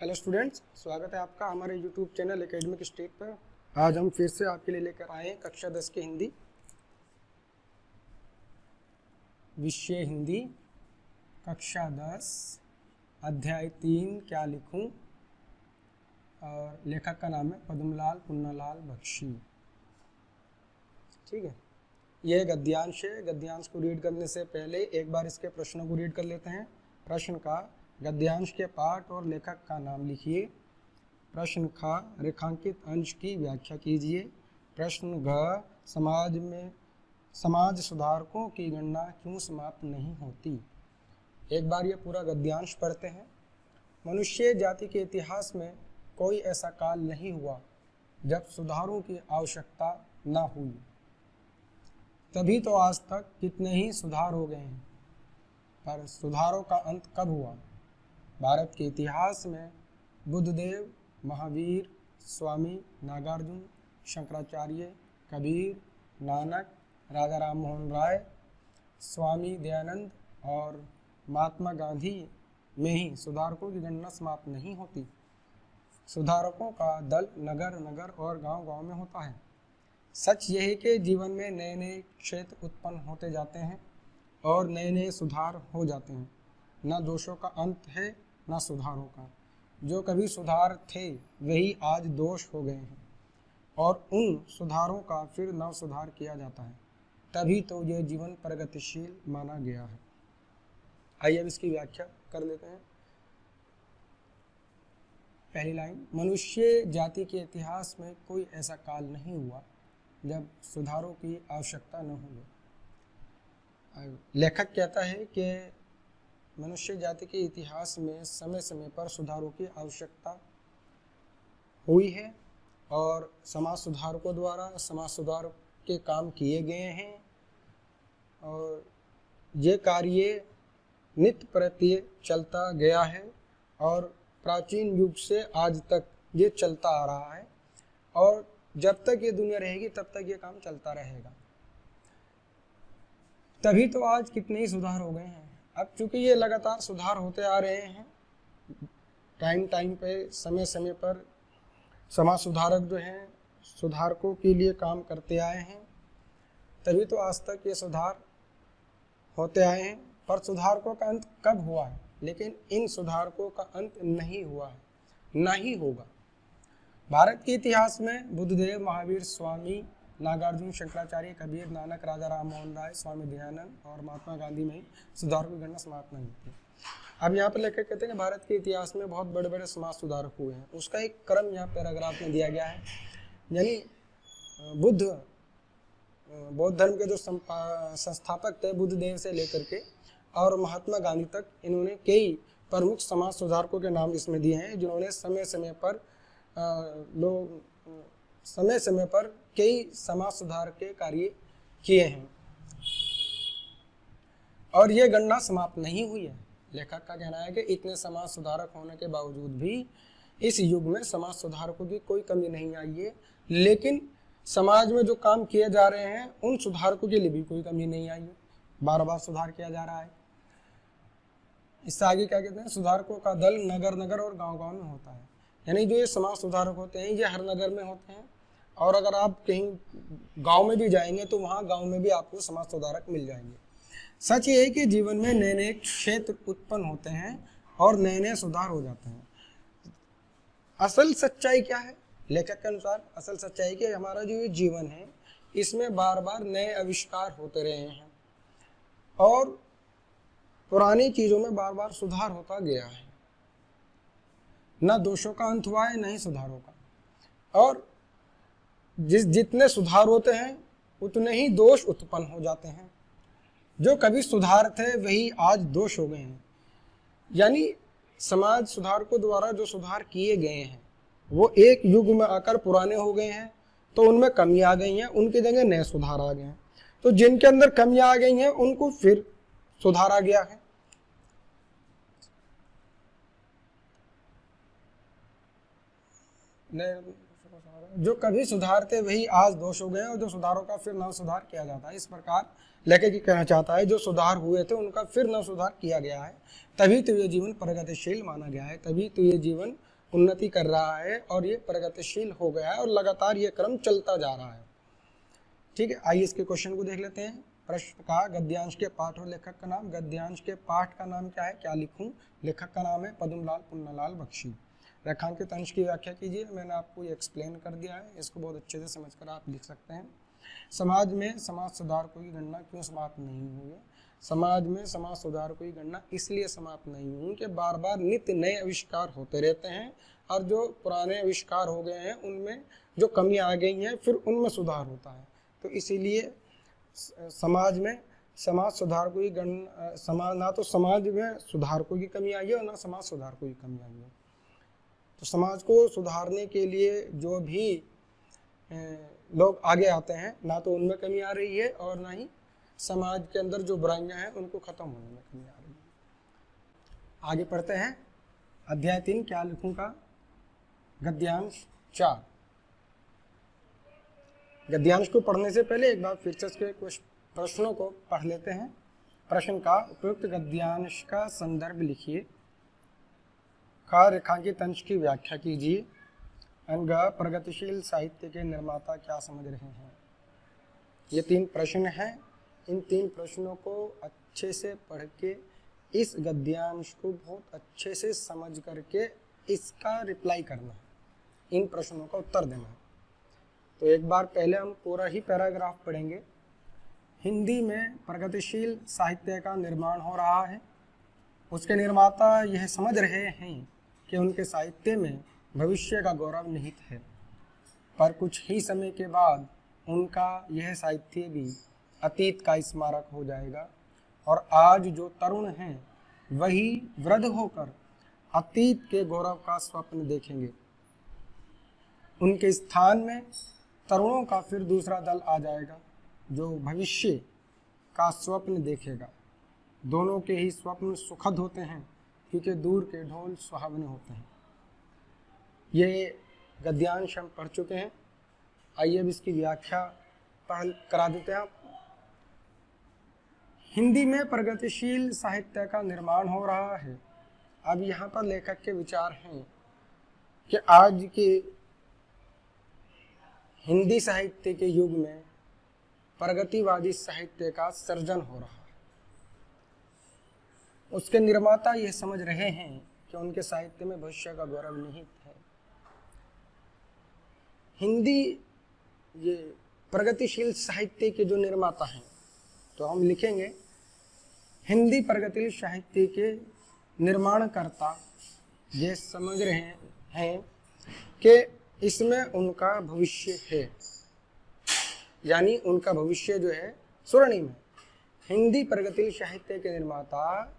Hello students, स्वागत है आपका हमारे यूट्यूब चैनल एकेडमिक स्टेट पर। आज हम फिर से आपके लिए लेकर आए हैं कक्षा 10 की हिंदी, विषय हिंदी, कक्षा 10, अध्याय 3 क्या लिखूं, और लेखक का नाम है पद्मलाल पुन्नालाल बख्शी। ठीक है, यह गद्यांश है। गद्यांश को रीड करने से पहले एक बार इसके प्रश्नों को रीड कर लेते हैं। प्रश्न का गद्यांश के पाठ और लेखक का नाम लिखिए। प्रश्न ख रेखांकित अंश की व्याख्या कीजिए। प्रश्न घ समाज सुधारकों की गणना क्यों समाप्त नहीं होती। एक बार ये पूरा गद्यांश पढ़ते हैं। मनुष्य जाति के इतिहास में कोई ऐसा काल नहीं हुआ जब सुधारों की आवश्यकता न हुई। तभी तो आज तक कितने ही सुधार हो गए हैं, पर सुधारों का अंत कब हुआ। भारत के इतिहास में बुद्धदेव, महावीर, स्वामी नागार्जुन, शंकराचार्य, कबीर, नानक, राजा राम मोहन राय, स्वामी दयानंद और महात्मा गांधी में ही सुधारकों की गणना समाप्त नहीं होती। सुधारकों का दल नगर नगर और गांव गांव में होता है। सच यह है कि जीवन में नए नए क्षेत्र उत्पन्न होते जाते हैं और नए नए सुधार हो जाते हैं। न दोषों का अंत है न सुधारों का। जो कभी सुधार थे वही आज दोष हो गए हैं और उन सुधारों का फिर नव सुधार किया जाता है। तभी तो यह जीवन प्रगतिशील माना गया है। आइए अब इसकी व्याख्या कर लेते हैं। पहली लाइन, मनुष्य जाति के इतिहास में कोई ऐसा काल नहीं हुआ जब सुधारों की आवश्यकता न हो। लेखक कहता है कि मनुष्य जाति के इतिहास में समय समय पर सुधारों की आवश्यकता हुई है और समाज सुधारकों द्वारा समाज सुधार के काम किए गए हैं और ये कार्य नित्य प्रत्यय चलता गया है और प्राचीन युग से आज तक ये चलता आ रहा है और जब तक ये दुनिया रहेगी तब तक ये काम चलता रहेगा। तभी तो आज कितने ही सुधार हो गए हैं। अब चूंकि ये लगातार सुधार होते आ रहे हैं, टाइम पे समय समय पर समाज सुधारक जो हैं सुधारकों के लिए काम करते आए हैं, तभी तो आज तक ये सुधार होते आए हैं। पर सुधारकों का अंत कब हुआ है? लेकिन इन सुधारकों का अंत नहीं हुआ है, ना ही होगा। भारत के इतिहास में बुद्धदेव, महावीर, स्वामी नागार्जुन, शंकराचार्य, कबीर, नानक, राजा राम मोहन राय, स्वामी दयानंद और महात्मा गांधी में सुधारों की गणना समाप्त नहीं होती। अब यहाँ पर लेकर कहते हैं कि भारत के इतिहास में बहुत बड़े बड़े समाज सुधारक हुए हैं। उसका एक क्रम यहाँ पैराग्राफ में दिया गया है। यानी बौद्ध धर्म के जो संस्थापक थे बुद्धदेव से लेकर के और महात्मा गांधी तक, इन्होंने कई प्रमुख समाज सुधारकों के नाम इसमें दिए हैं जिन्होंने समय समय पर कई समाज सुधार के कार्य किए हैं और ये गणना समाप्त नहीं हुई है। लेखक का कहना है कि इतने समाज सुधारक होने के बावजूद भी इस युग में समाज सुधारकों की कोई कमी नहीं आई है, लेकिन समाज में जो काम किए जा रहे हैं उन सुधारकों के लिए भी कोई कमी नहीं आई है। बार बार सुधार किया जा रहा है। इससे आगे क्या कहते हैं, सुधारकों का दल नगर नगर और गांव गांव में होता है। यानी जो ये समाज सुधारक होते हैं ये हर नगर में होते हैं और अगर आप कहीं गांव में भी जाएंगे तो वहाँ गांव में भी आपको समाज सुधारक मिल जाएंगे। सच ये है कि जीवन में नए नए क्षेत्र उत्पन्न होते हैं और नए नए सुधार हो जाते हैं। असल सच्चाई क्या है? लेखक के अनुसार असल सच्चाई कि हमारा जो ये जीवन है इसमें बार बार नए आविष्कार होते रहे हैं और पुरानी चीज़ों में बार बार सुधार होता गया है। न दोषों का अंत हुआ है न ही सुधारों का। और जितने सुधार होते हैं उतने ही दोष उत्पन्न हो जाते हैं। जो कभी सुधार थे वही आज दोष हो गए हैं। यानी समाज सुधारकों द्वारा जो सुधार किए गए हैं वो एक युग में आकर पुराने हो गए हैं तो उनमें कमी आ गई हैं, उनकी जगह नए सुधार आ गए हैं। तो जिनके अंदर कमियां आ गई हैं उनको फिर सुधार आ गया है। जो कभी सुधार थे वही आज दोष हो गए और जो सुधारों का फिर नव सुधार किया जाता है। इस प्रकार लेखक ये कहना चाहता है जो सुधार हुए थे उनका फिर नव सुधार किया गया है, तभी तो ये जीवन प्रगतिशील माना गया है, तभी तो ये जीवन उन्नति कर रहा है और ये प्रगतिशील हो गया है और लगातार ये क्रम चलता जा रहा है। ठीक है, आइए इसके क्वेश्चन को देख लेते हैं। प्रश्न का गद्यांश के पाठ और लेखक का नाम। गद्यांश के पाठ का नाम क्या है, क्या लिखूं? लेखक का नाम है पद्मलाल पुन्नालाल बख्शी। रेखांकित अंश की व्याख्या कीजिए। मैंने आपको ये एक्सप्लेन कर दिया है, इसको बहुत अच्छे से समझकर आप लिख सकते हैं। समाज में समाज सुधारकों की गणना क्यों समाप्त नहीं हुई है? समाज में समाज सुधारकों की गणना इसलिए समाप्त नहीं हुई कि बार बार नित्य नए आविष्कार होते रहते हैं और जो पुराने आविष्कार हो गए हैं उनमें जो कमी आ गई है फिर उनमें सुधार होता है। तो इसीलिए समाज में समाज सुधारकों की गणना ना तो समाज में सुधारकों की कमी आई है और ना समाज सुधारकों की कमी आई है। तो समाज को सुधारने के लिए जो भी लोग आगे आते हैं ना तो उनमें कमी आ रही है और ना ही समाज के अंदर जो बुराइयां हैं उनको खत्म होने में कमी आ रही है। आगे पढ़ते हैं। अध्याय 3 क्या लिखूं का गद्यांश 4। गद्यांश को पढ़ने से पहले एक बार फिर से इसके कुछ प्रश्नों को पढ़ लेते हैं। प्रश्न का उपयुक्त गद्यांश का संदर्भ लिखिए। का रेखांकित अंश की व्याख्या कीजिए। अंग प्रगतिशील साहित्य के निर्माता क्या समझ रहे हैं। ये 3 प्रश्न हैं। इन 3 प्रश्नों को अच्छे से पढ़ के इस गद्यांश को बहुत अच्छे से समझ करके इसका रिप्लाई करना है, इन प्रश्नों का उत्तर देना है। तो एक बार पहले हम पूरा ही पैराग्राफ पढ़ेंगे। हिंदी में प्रगतिशील साहित्य का निर्माण हो रहा है। उसके निर्माता यह समझ रहे हैं कि उनके साहित्य में भविष्य का गौरव निहित है, पर कुछ ही समय के बाद उनका यह साहित्य भी अतीत का स्मारक हो जाएगा और आज जो तरुण हैं वही वृद्ध होकर अतीत के गौरव का स्वप्न देखेंगे। उनके स्थान में तरुणों का फिर दूसरा दल आ जाएगा जो भविष्य का स्वप्न देखेगा। दोनों के ही स्वप्न सुखद होते हैं क्योंकि दूर के ढोल सुहावने होते हैं। ये गद्यांश हम पढ़ चुके हैं। आइए अब इसकी व्याख्या करा देते हैं आपको। हिंदी में प्रगतिशील साहित्य का निर्माण हो रहा है। अब यहाँ पर लेखक के विचार हैं कि आज के हिंदी साहित्य के युग में प्रगतिवादी साहित्य का सृजन हो रहा है। उसके निर्माता यह समझ रहे हैं कि उनके साहित्य में भविष्य का गौरव निहित है। हिंदी ये प्रगतिशील साहित्य के जो निर्माता हैं, तो हम लिखेंगे हिंदी प्रगतिशील साहित्य के निर्माणकर्ता ये समझ रहे हैं कि इसमें उनका भविष्य है, यानी उनका भविष्य जो है स्वर्णिम है। हिंदी प्रगतिशील साहित्य के निर्माता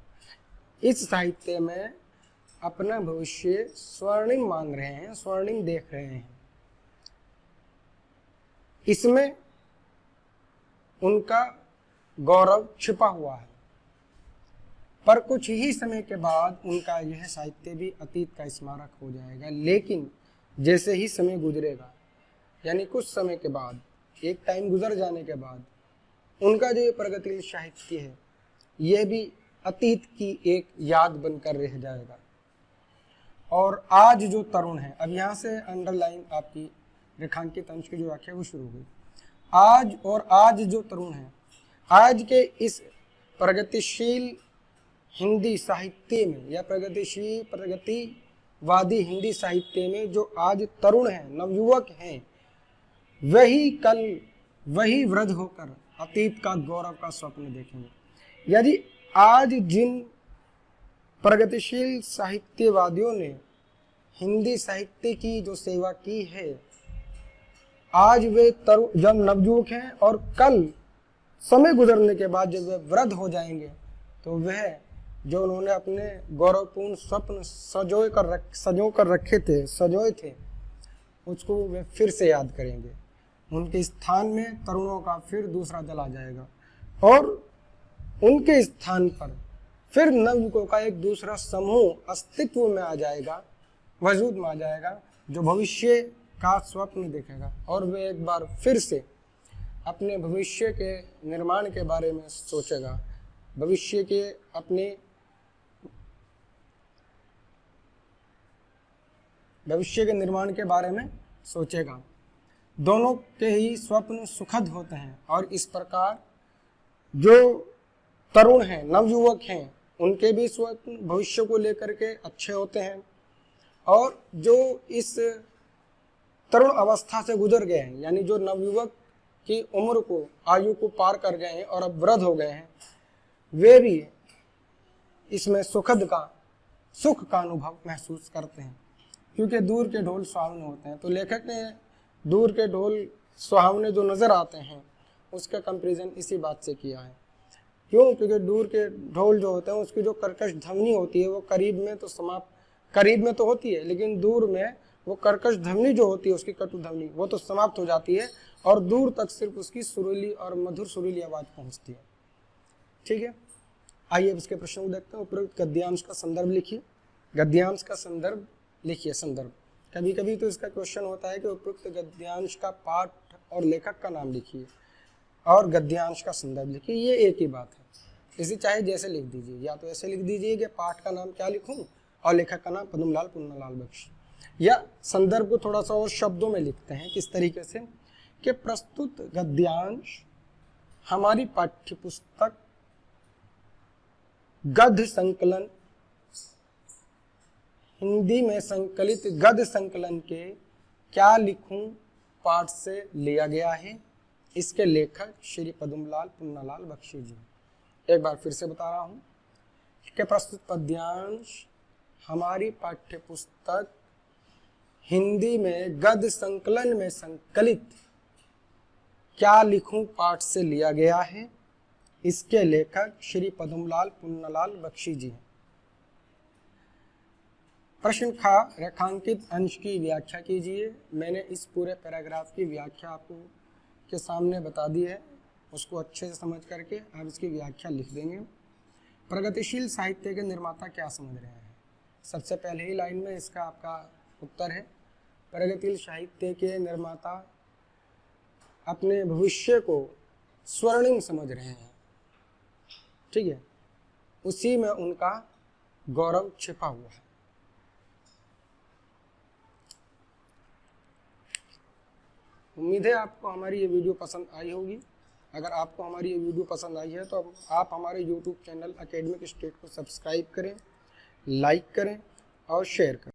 इस साहित्य में अपना भविष्य स्वर्णिम मान रहे हैं, स्वर्णिम देख रहे हैं। इसमें उनका गौरव छिपा हुआ है, पर कुछ ही समय के बाद उनका यह साहित्य भी अतीत का स्मारक हो जाएगा। लेकिन जैसे ही समय गुजरेगा, यानी कुछ समय के बाद, एक टाइम गुजर जाने के बाद, उनका जो ये प्रगतिशील साहित्य है यह भी अतीत की एक याद बनकर रह जाएगा। और आज जो तरुण है, अब यहाँ से अंडरलाइन आपकी रेखांकित अंश की जो व्याख्या वो शुरू हुई। आज जो तरुण है, आज के इस प्रगतिशील हिंदी साहित्य में या प्रगतिवादी हिंदी साहित्य में जो आज तरुण हैं, नवयुवक हैं, वही वृद्ध होकर अतीत का गौरव का स्वप्न देखेंगे। यदि आज जिन प्रगतिशील साहित्यवादियों ने हिंदी साहित्य की जो सेवा की है, आज वे जब नवयुवक हैं और कल समय गुजरने के बाद जब वे वृद्ध हो जाएंगे तो वह जो उन्होंने अपने गौरवपूर्ण स्वप्न सजोए थे उसको वे फिर से याद करेंगे। उनके स्थान में तरुणों का फिर दूसरा दल आ जाएगा और उनके स्थान पर फिर नवयुवकों का एक दूसरा समूह अस्तित्व में आ जाएगा, वजूद में आ जाएगा, जो भविष्य का स्वप्न देखेगा और वे एक बार फिर से अपने भविष्य के निर्माण के बारे में सोचेगा, भविष्य के अपने भविष्य के निर्माण के बारे में सोचेगा। दोनों के ही स्वप्न सुखद होते हैं और इस प्रकार जो तरुण हैं, नवयुवक हैं, उनके भी स्वप्न भविष्य को लेकर के अच्छे होते हैं। और जो इस तरुण अवस्था से गुजर गए हैं, यानी जो नवयुवक की उम्र को, आयु को पार कर गए हैं और अब वृद्ध हो गए हैं, वे भी इसमें सुख का अनुभव महसूस करते हैं, क्योंकि दूर के ढोल सुहावने होते हैं। तो लेखक ने दूर के ढोल सुहावने जो नजर आते हैं उसका कंपैरिजन इसी बात से किया है। क्यों? क्योंकि दूर के ढोल जो होते हैं उसकी जो कर्कश ध्वनि होती है वो करीब में तो होती है, लेकिन दूर में वो कर्कश ध्वनि जो होती है, उसकी कटु ध्वनि, वो तो समाप्त हो जाती है और दूर तक सिर्फ उसकी सुरीली और मधुर सुरीली आवाज पहुंचती है। ठीक है, आइए अब इसके प्रश्न को देखते हैं। उपरोक्त गद्यांश का संदर्भ लिखिए। गद्यांश का संदर्भ लिखिए। संदर्भ, कभी कभी तो इसका क्वेश्चन होता है कि उपरोक्त गद्यांश का पाठ और लेखक का नाम लिखिए और गद्यांश का संदर्भ लिखिए। ये एक ही बात है, इसे चाहे जैसे लिख दीजिए, या तो ऐसे लिख दीजिए कि पाठ का नाम क्या लिखूं और लेखक का नाम पद्मलाल पुन्नालाल बख्शी, या संदर्भ को थोड़ा सा और शब्दों में लिखते हैं किस तरीके से कि प्रस्तुत गद्यांश हमारी पाठ्यपुस्तक गद्य संकलन हिंदी में संकलित गद्य संकलन के क्या लिखूं पाठ से लिया गया है। इसके लेखक श्री पद्मलाल पुन्नालाल बख्शी जी। एक बार फिर से बता रहा हूं कि प्रस्तुत पद्यांश हमारी पाठ्यपुस्तक हिंदी में गद्य संकलन में संकलित क्या लिखूं पाठ से लिया गया है। इसके लेखक श्री पद्मलाल पुन्नालाल बख्शी जी हैं। प्रश्न खा, रेखांकित अंश की व्याख्या कीजिए। मैंने इस पूरे पैराग्राफ की व्याख्या आपको के सामने बता दी है, उसको अच्छे से समझ करके आप इसकी व्याख्या लिख देंगे। प्रगतिशील साहित्य के निर्माता क्या समझ रहे हैं? सबसे पहले ही लाइन में इसका आपका उत्तर है, प्रगतिशील साहित्य के निर्माता अपने भविष्य को स्वर्णिम समझ रहे हैं। ठीक है, उसी में उनका गौरव छिपा हुआ है। उम्मीद है आपको हमारी ये वीडियो पसंद आई होगी। अगर आपको हमारी ये वीडियो पसंद आई है तो आप हमारे YouTube चैनल एकेडमिक स्टेट को सब्सक्राइब करें, लाइक करें और शेयर करें।